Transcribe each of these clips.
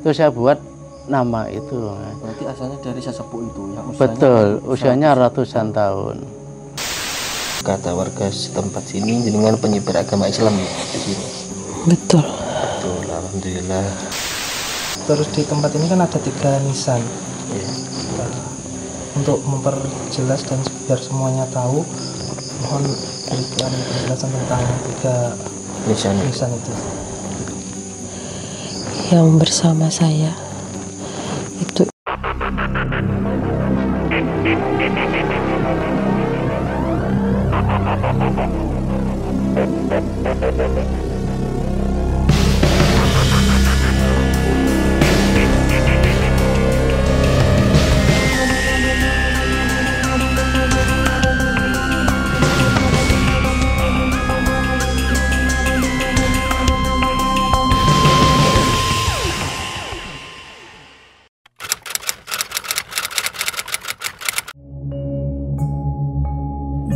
Terus saya buat nama itu. Berarti asalnya dari sesepuh itu yang usianya Betul, usianya ratusan tahun. Kata warga setempat sini dengan penyebar agama Islam di sini. Betul. Betul, alhamdulillah. Terus di tempat ini kan ada 3 nisan. Ya. Untuk memperjelas dan biar semuanya tahu, mohon berikan penjelasan tentang 3 nisan itu. Yang bersama saya itu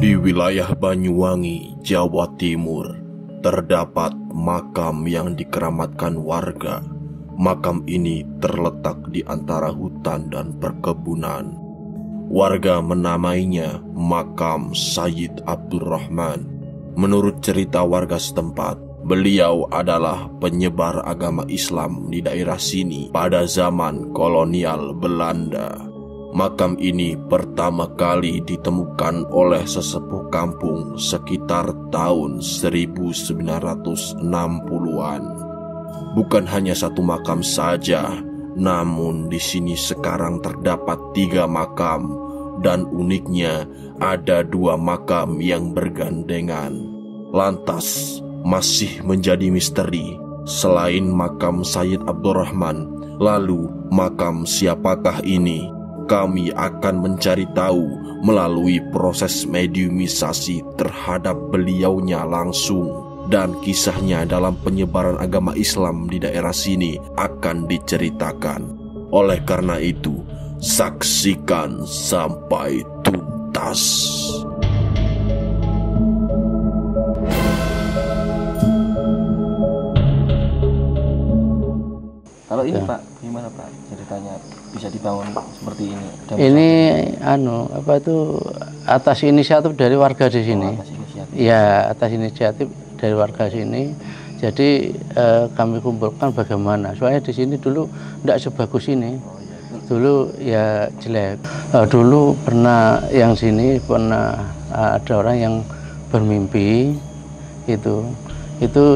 Di wilayah Banyuwangi, Jawa Timur, terdapat makam yang dikeramatkan warga. Makam ini terletak di antara hutan dan perkebunan. Warga menamainya Makam Sayyid Abdurrahman. Menurut cerita warga setempat, beliau adalah penyebar agama Islam di daerah sini pada zaman kolonial Belanda. Makam ini pertama kali ditemukan oleh sesepuh kampung sekitar tahun 1960-an. Bukan hanya satu makam saja, namun di sini sekarang terdapat 3 makam, dan uniknya ada 2 makam yang bergandengan. Lantas masih menjadi misteri, selain makam Sayyid Abdurrahman, lalu makam siapakah ini? Kami akan mencari tahu melalui proses mediumisasi terhadap beliaunya langsung, dan kisahnya dalam penyebaran agama Islam di daerah sini akan diceritakan. Oleh karena itu, saksikan sampai tuntas. Kalau ini Pak, gimana Pak ceritanya bisa dibangun seperti ini? Ini atas inisiatif dari warga di sini. Ya, atas inisiatif dari warga sini. Jadi kami kumpulkan bagaimana. Soalnya di sini dulu tidak sebagus ini. Dulu ya jelek. Dulu pernah yang sini ada orang yang bermimpi itu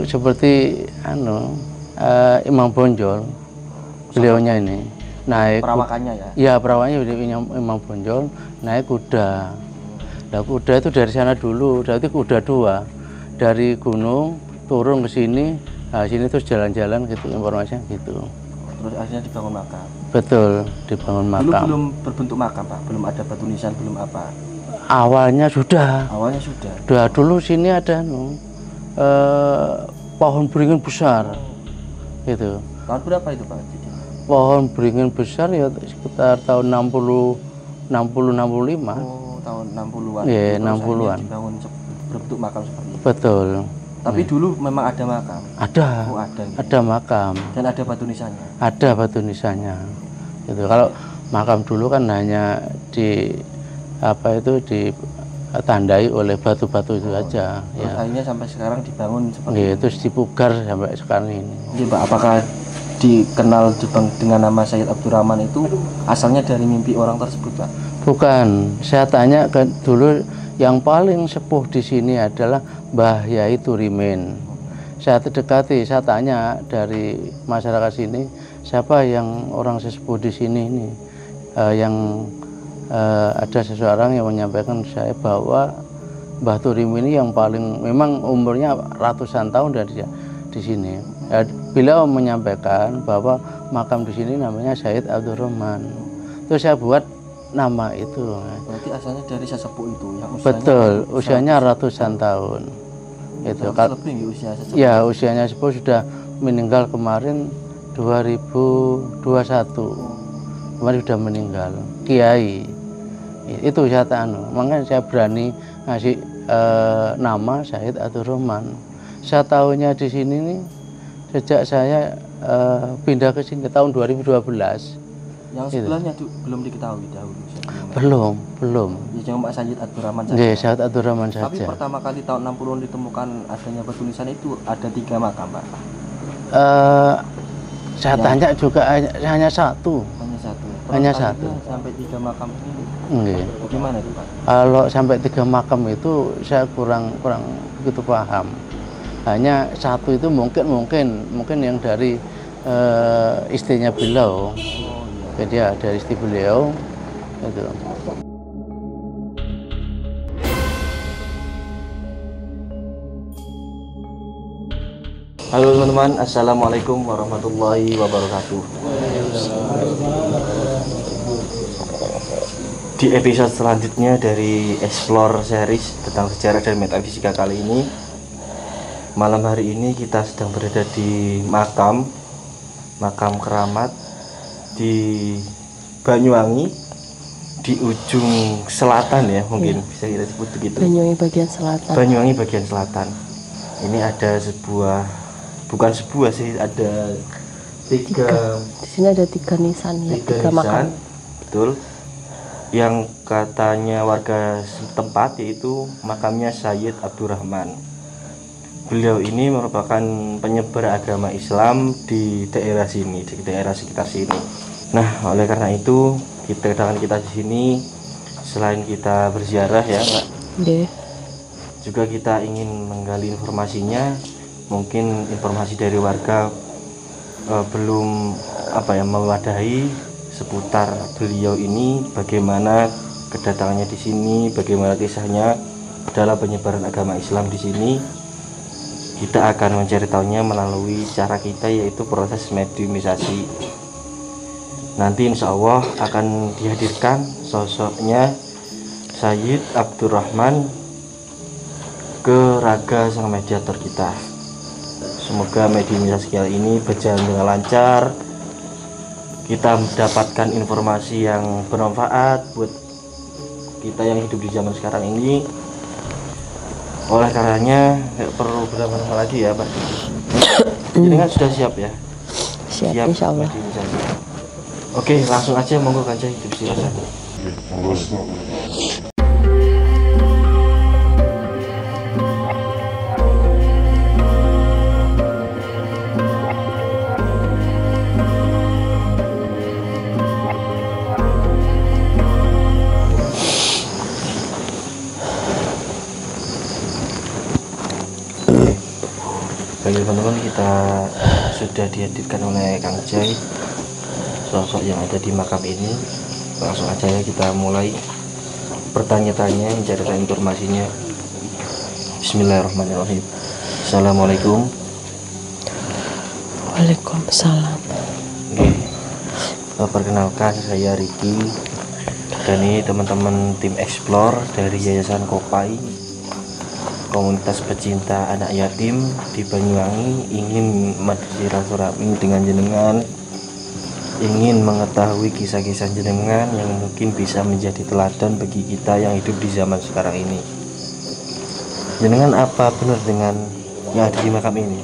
seperti Imam Bonjol. Beliaunya ini naik perawakannya ya? Ya, perawakannya Imam Bonjol naik kuda. Nah, kuda itu dari sana dulu, berarti kuda 2 dari gunung turun ke sini. Nah, sini terus jalan-jalan gitu, informasinya gitu. Terus akhirnya dibangun makam. Betul, dibangun makam. Dulu belum berbentuk makam Pak, belum ada batu nisan, belum apa. Awalnya sudah. Awalnya sudah. Dulu sini ada pohon beringin besar, gitu. Tahun berapa itu Pak? Pohon beringin besar ya sekitar tahun 60-65. Oh, tahun 60-an. Iya, 60-an. Dibangun berbentuk makam seperti itu. Betul. Tapi dulu memang ada makam. Ada. Oh, ada. Gitu. Ada makam. Dan ada batu nisannya. Ada batu nisannya. Gitu. Kalau makam dulu kan hanya ditandai oleh batu-batu itu aja. Terus akhirnya sampai sekarang dibangun seperti ini. Terus dipugar sampai sekarang ini. Iya Pak, apakah dikenal dengan nama Sayyid Abdurrahman itu asalnya dari mimpi orang tersebut Pak? Bukan, saya tanya dulu yang paling sepuh di sini adalah Mbah Yai Turimin. Saya terdekati, saya tanya dari masyarakat sini, siapa yang orang sesepuh di sini ini, ada seseorang yang menyampaikan saya bahwa Mbah Turimin ini yang paling, memang umurnya ratusan tahun dari di sini. Beliau menyampaikan bahwa makam di sini namanya Sayyid Abdurrahman. Terus saya buat nama itu. Berarti asalnya dari sesepuh itu yang usianya. Betul, usianya ratusan tahun. Itu ya, usianya sepuh sudah meninggal kemarin 2021. Kemarin sudah meninggal. Kiai. Itu saya makanya saya berani ngasih nama Sayyid Abdurrahman. Saya tahunya di sini nih sejak saya pindah ke sini tahun 2012. Yang sebelahnya belum diketahui dahulu sebelumnya. Belum. Ya, cuma Pak Sayyid Abdurrahman saja. Nggih, Sayyid Abdurrahman saja. Tapi pertama kali tahun 60-an ditemukan adanya batu nisan itu ada 3 makam, Pak. Saya tanya juga hanya satu. Hanya Hanya satu. satu. Sampai 3 makam ini. Nggih. Bagaimana itu, Pak? Kalau sampai 3 makam itu saya kurang begitu paham. Hanya satu itu mungkin yang dari istrinya beliau. Jadi ya dari istri beliau itu. Halo teman-teman, assalamualaikum warahmatullahi wabarakatuh. Di episode selanjutnya dari Explore series tentang sejarah dan metafisika kali ini, malam hari ini kita sedang berada di makam keramat di Banyuwangi, di ujung selatan ya, mungkin bisa kita sebut begitu. Banyuwangi bagian selatan. Banyuwangi bagian selatan. Ini ada bukan sebuah sih, ada tiga. Di sini ada 3 nisan ya, 3 makam. Betul. Yang katanya warga setempat yaitu makamnya Sayyid Abdurrahman. Beliau ini merupakan penyebar agama Islam di daerah sini, di daerah sekitar sini. Nah, oleh karena itu kedatangan kita di sini selain kita berziarah ya, Pak. Nggih. Juga kita ingin menggali informasinya. Mungkin informasi dari warga belum mewadahi seputar beliau ini, bagaimana kedatangannya di sini, bagaimana kisahnya dalam penyebaran agama Islam di sini. Kita akan mencari tahunya melalui cara kita, yaitu proses mediumisasi. Nanti insya Allah akan dihadirkan sosoknya Sayyid Abdurrahman ke raga sang mediator kita. Semoga mediumisasi kali ini berjalan dengan lancar, kita mendapatkan informasi yang bermanfaat buat kita yang hidup di zaman sekarang ini. Oleh karenanya nggak perlu berlama-lama lagi ya, Pak. Jadi kan sudah siap ya? Siap insya Allah. Oke, langsung aja, monggo Kanjeng, silakan. Bagi teman-teman, kita sudah dihadirkan oleh Kang Jai, sosok yang ada di makam ini. Langsung aja ya kita mulai bertanya-tanya, mencari informasinya. Bismillahirrahmanirrahim. Assalamualaikum. Waalaikumsalam. Oke. Perkenalkan, saya Riki dan ini teman-teman tim Explore dari Yayasan Kopai, komunitas pecinta anak yatim di Banyuwangi. Ingin bersilaturahmi dengan jenengan, ingin mengetahui kisah-kisah jenengan yang mungkin bisa menjadi teladan bagi kita yang hidup di zaman sekarang ini. Jenengan apa benar dengan yang ada di makam ini,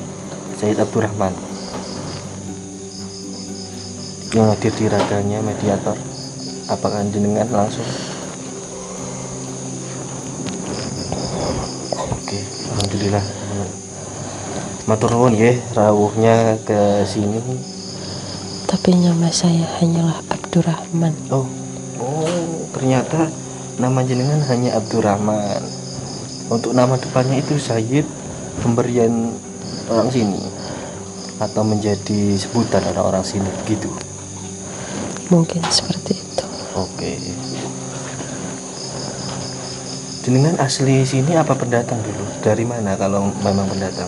Sayyid Abdurrahman, yang hadir di raganya mediator? Apakah jenengan langsung? Oke, alhamdulillah. Matur nuwun nggih rawuhnya ke sini. Tapi nama saya hanyalah Abdurrahman. Oh, ternyata nama jenengan hanya Abdurrahman. Untuk nama depannya itu Sayyid, pemberian orang sini atau menjadi sebutan orang-orang sini begitu. Mungkin seperti itu. Oke. Jenengan asli sini apa pendatang dulu? Dari mana kalau memang pendatang?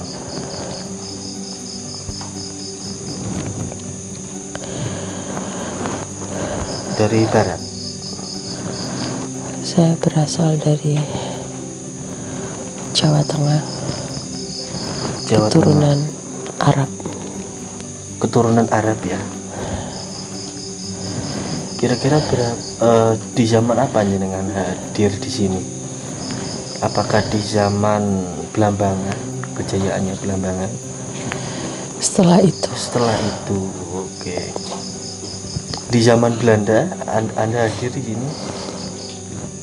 Dari barat. Saya berasal dari Jawa Tengah. Jawa Keturunan Tengah. Arab. Keturunan Arab ya. Kira-kira di zaman apa jenengan hadir di sini? Apakah di zaman Belambangan, kejayaannya Belambangan? Setelah itu Setelah itu, oke. Di zaman Belanda, Anda hadir di sini?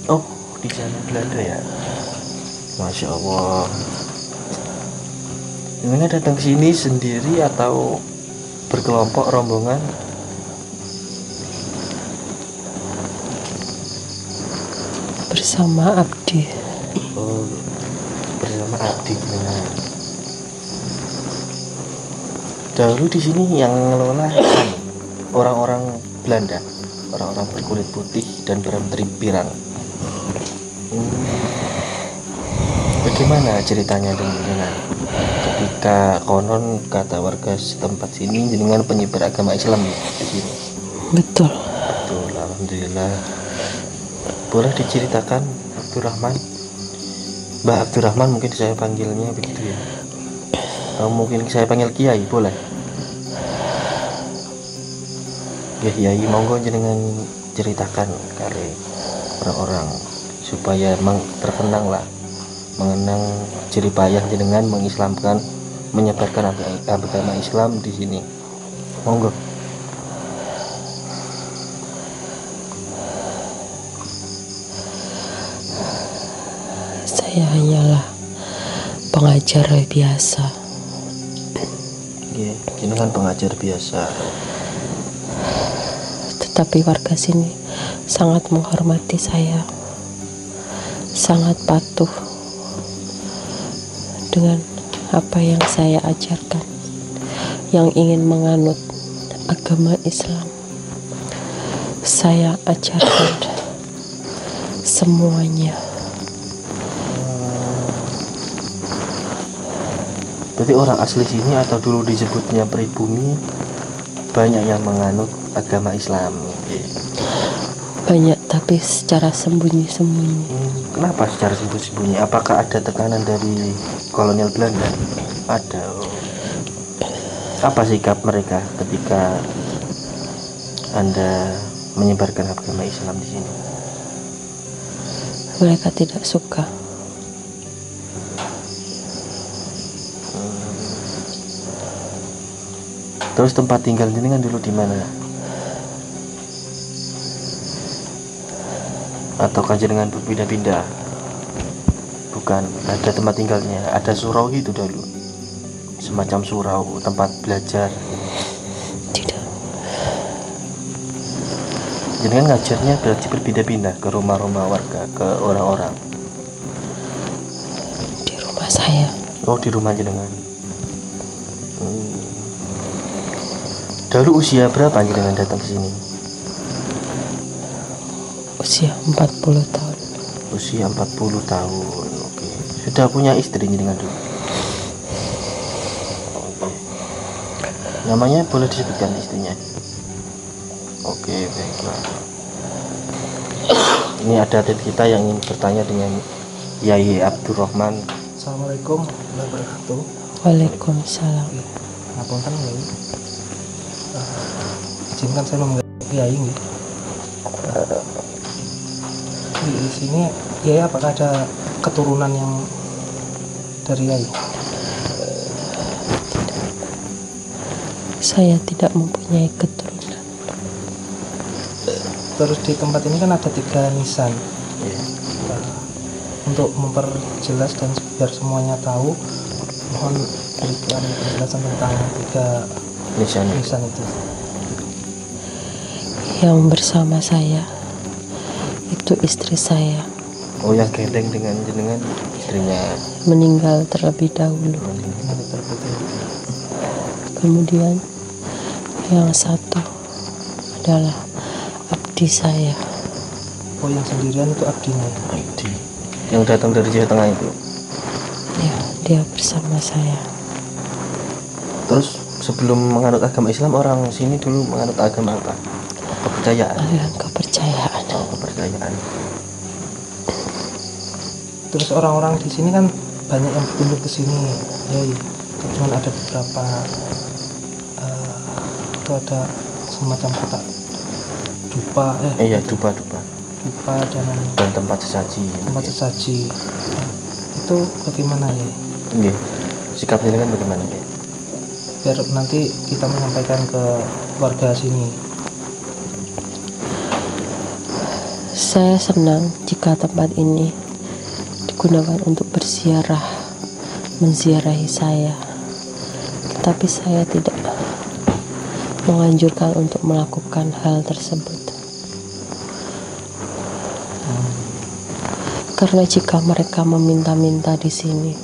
Oh, di zaman Belanda ya. Masya Allah. Ini datang ke sini sendiri atau berkelompok rombongan? bersama Abdi. Oh, bersama Abdi. Dahulu di sini yang ngelola orang-orang Belanda, orang-orang berkulit putih dan berambut pirang. Bagaimana ceritanya dengan ketika konon kata warga setempat sini dengan penyebar agama Islam di sini? Betul. Betul, alhamdulillah. Boleh diceritakan Abdurrahman? Mbah Abdurrahman mungkin saya panggilnya begitu ya. Mungkin saya panggil Kiai, boleh? Ya Kiai, monggo jenengan ceritakan kali orang-orang supaya terkenang lah, mengenang jeripayah jenengan mengislamkan, menyebarkan agama Islam di sini. Monggo. Saya hanyalah pengajar biasa. Oke, jenengan pengajar biasa. Tetapi warga sini sangat menghormati saya, sangat patuh dengan apa yang saya ajarkan. Yang ingin menganut agama Islam, saya ajarkan semuanya. Berarti orang asli sini atau dulu disebutnya pribumi banyak yang menganut agama Islam. Banyak, tapi secara sembunyi-sembunyi. Kenapa secara sembunyi-sembunyi? Apakah ada tekanan dari kolonial Belanda? Ada. Apa sikap mereka ketika Anda menyebarkan agama Islam di sini? Mereka tidak suka. Terus tempat tinggal jenengan dulu di mana? Atau jenengan berpindah-pindah? Bukan, ada tempat tinggalnya, ada surau itu dulu. Semacam surau, tempat belajar. Tidak. Jenengan ngajarnya berarti berpindah-pindah ke rumah-rumah warga, ke orang-orang. Di rumah saya. Oh, di rumah jenengan. Dulu usia berapa jenengan datang ke sini? Usia 40 tahun. Usia 40 tahun. Oke. Sudah punya istri jenengan dulu? Oke. Namanya boleh disebutkan istrinya? Oke, baiklah. Ini ada adik kita yang ingin bertanya dengan Yai Abdurrahman. Assalamualaikum warahmatullahi wabarakatuh. Waalaikumsalam. Ngapunten Yai. Izinkan saya memanggil Yai nggih. Di sini Yai apakah ada keturunan yang dari Yai? Saya tidak mempunyai keturunan. Terus di tempat ini kan ada 3 nisan. Ya. Untuk memperjelas dan biar semuanya tahu, mohon berikan penjelasan tentang 3 Nisan. nisan itu. Yang bersama saya itu istri saya, Oh, yang gendeng dengan jenengan istrinya. meninggal terlebih dahulu. Kemudian yang satu adalah abdi saya. Oh, yang sendirian itu abdinya. Abdi. Yang datang dari Jawa Tengah itu. Ya, dia bersama saya. Terus sebelum menganut agama Islam, orang sini dulu menganut agama apa? Kepercayaan. Aliran kepercayaan. Oh, kepercayaan. Terus orang-orang di sini kan banyak yang berkunjung ke sini, Yai. Cuman ada beberapa itu ada semacam kotak dupa, Iya, dupa-dupa dupa dan tempat sesaji. tempat sesaji. Itu bagaimana ya? Nggih. Sikap jenengan bagaimana, ya? biar nanti kita menyampaikan ke warga sini. Saya senang jika tempat ini digunakan untuk berziarah, menziarahi saya. Tetapi saya tidak menganjurkan untuk melakukan hal tersebut. Karena jika mereka meminta-minta di sini,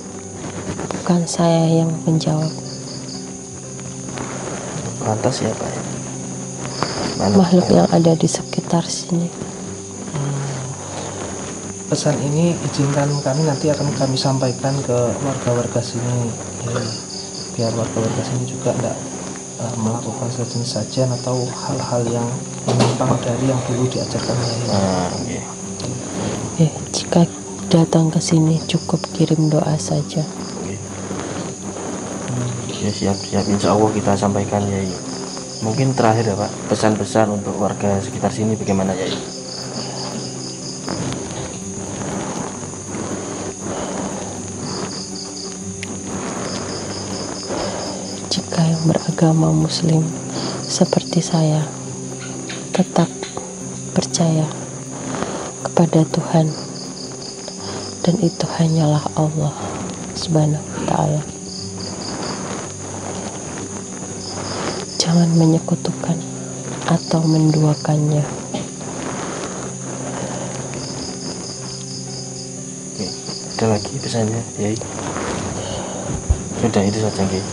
bukan saya yang menjawab. Lantas siapa ya? Makhluk yang ada di sekitar sini. Pesan ini izinkan kami nanti akan kami sampaikan ke warga-warga sini, ya, biar warga-warga sini juga tidak melakukan sesajen atau hal-hal yang menyimpang dari yang dulu diajarkan. Jika datang ke sini cukup kirim doa saja. Ya, siap, insya Allah kita sampaikan Yai. Mungkin terakhir ya Pak, pesan-pesan untuk warga sekitar sini bagaimana Yai? Jika yang beragama Muslim seperti saya tetap percaya kepada Tuhan, dan itu hanyalah Allah Subhanahu wa Ta'ala. Jangan menyekutukan atau menduakannya. Oke, ada lagi pesannya Yai? Sudah itu saja Yai.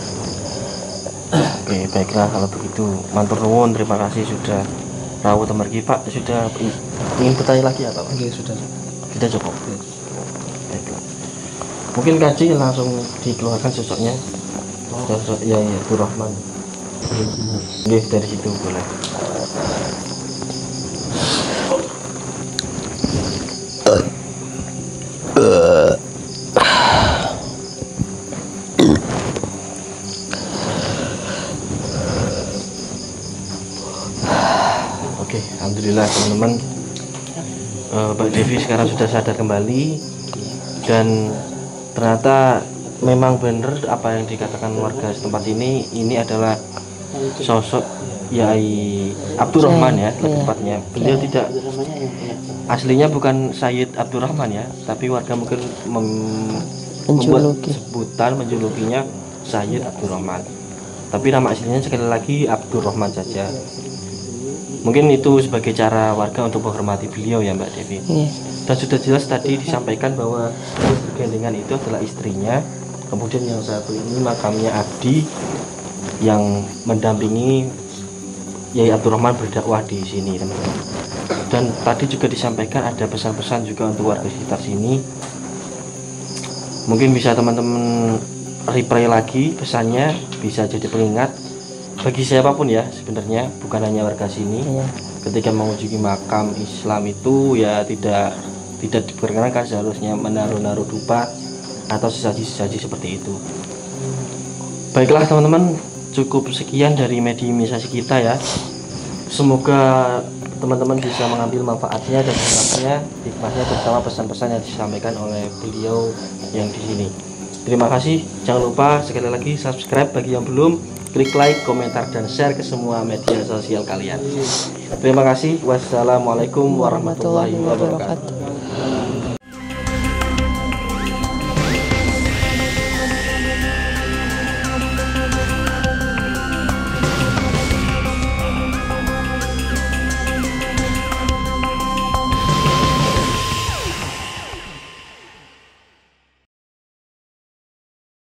Oke, baiklah kalau begitu. Matur nuwun, terima kasih sudah rawuh temergi Pak. Sudah ingin bertanya lagi apa Pak? Oke, sudah Cukup. Baiklah. Mungkin kaji langsung dikeluarkan sosoknya. Sosok Yai Abdur Rahman. Oke, dari situ boleh. Oke, alhamdulillah teman-teman. Pak Devi sekarang sudah sadar kembali, dan ternyata memang benar apa yang dikatakan warga setempat ini adalah sosok Yai Abdur Rahman ya, lebih tepatnya. Beliau tidak aslinya bukan Sayyid Abdur Rahman ya, tapi warga mungkin membuat sebutan menjulukinya Sayyid Abdur Rahman. Tapi nama aslinya sekali lagi Abdur Rahman saja. Mungkin itu sebagai cara warga untuk menghormati beliau ya Mbak Devi. Dan sudah jelas tadi disampaikan bahwa bergandengan itu adalah istrinya. Kemudian yang satu ini makamnya Abdi yang mendampingi Yai Abdur Rahman berdakwah di sini teman-teman. Dan tadi juga disampaikan ada pesan-pesan juga untuk warga sekitar sini. Mungkin bisa teman-teman replay lagi pesannya, bisa jadi pengingat bagi siapapun ya sebenarnya, bukan hanya warga sini. Ketika mengunjungi makam Islam itu ya tidak diperkenankan seharusnya menaruh dupa atau sesaji-sesaji seperti itu. Baiklah teman-teman, cukup sekian dari mediumisasi kita ya. Semoga teman-teman bisa mengambil manfaatnya dan hikmahnya bersama pesan-pesan yang disampaikan oleh beliau yang di sini. Terima kasih. Jangan lupa sekali lagi subscribe bagi yang belum. Klik like, komentar, dan share ke semua media sosial kalian. Terima kasih. Wassalamualaikum warahmatullahi wabarakatuh.